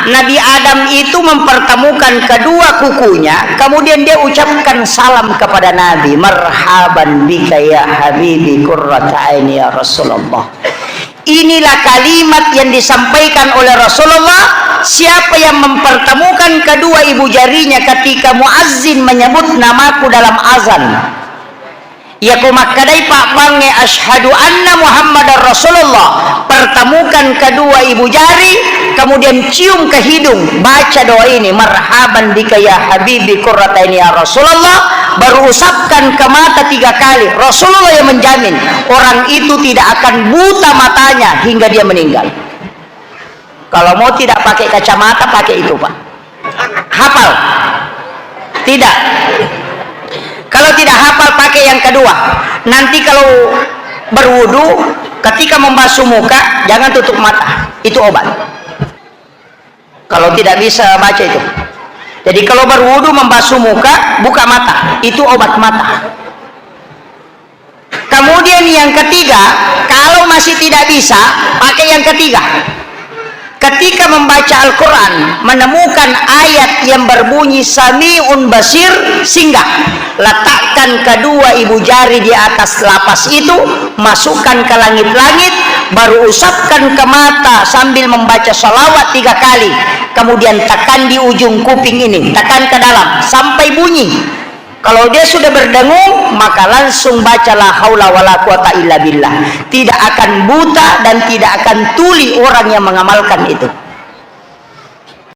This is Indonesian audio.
Nabi Adam itu mempertemukan kedua kukunya, kemudian dia ucapkan salam kepada Nabi, marhaban bika ya habibi qurrata aini ya Rasulullah. Inilah kalimat yang disampaikan oleh Rasulullah. Siapa yang mempertemukan kedua ibu jarinya ketika muazzin menyebut namaku dalam azan, ya kumakadai pak bange asyhadu anna Muhammadar Rasulullah, pertemukan kedua ibu jari, kemudian cium ke hidung, baca doa ini, marhaban bika ya habibi qurrata aini ya Rasulullah, baru usapkan ke mata 3 kali. Rasulullah yang menjamin orang itu tidak akan buta matanya hingga dia meninggal. Kalau mau tidak pakai kacamata, pakai itu pak. Hafal? Tidak. Kalau tidak hafal, pakai yang kedua. Nanti kalau berwudu, ketika membasuh muka, jangan tutup mata. Itu obat. Kalau tidak bisa baca itu. Jadi kalau berwudu membasuh muka, buka mata. Itu obat mata. Kemudian yang ketiga, kalau masih tidak bisa, pakai yang ketiga. Ketika membaca Al-Quran, menemukan ayat yang berbunyi Sami'un Basir, singgah, letakkan kedua ibu jari di atas lapas itu, masukkan ke langit-langit, baru usapkan ke mata sambil membaca sholawat 3 kali, kemudian tekan di ujung kuping ini, tekan ke dalam sampai bunyi. Kalau dia sudah berdengung, maka langsung bacalah haula wala quwata illa billah. Tidak akan buta dan tidak akan tuli orang yang mengamalkan itu.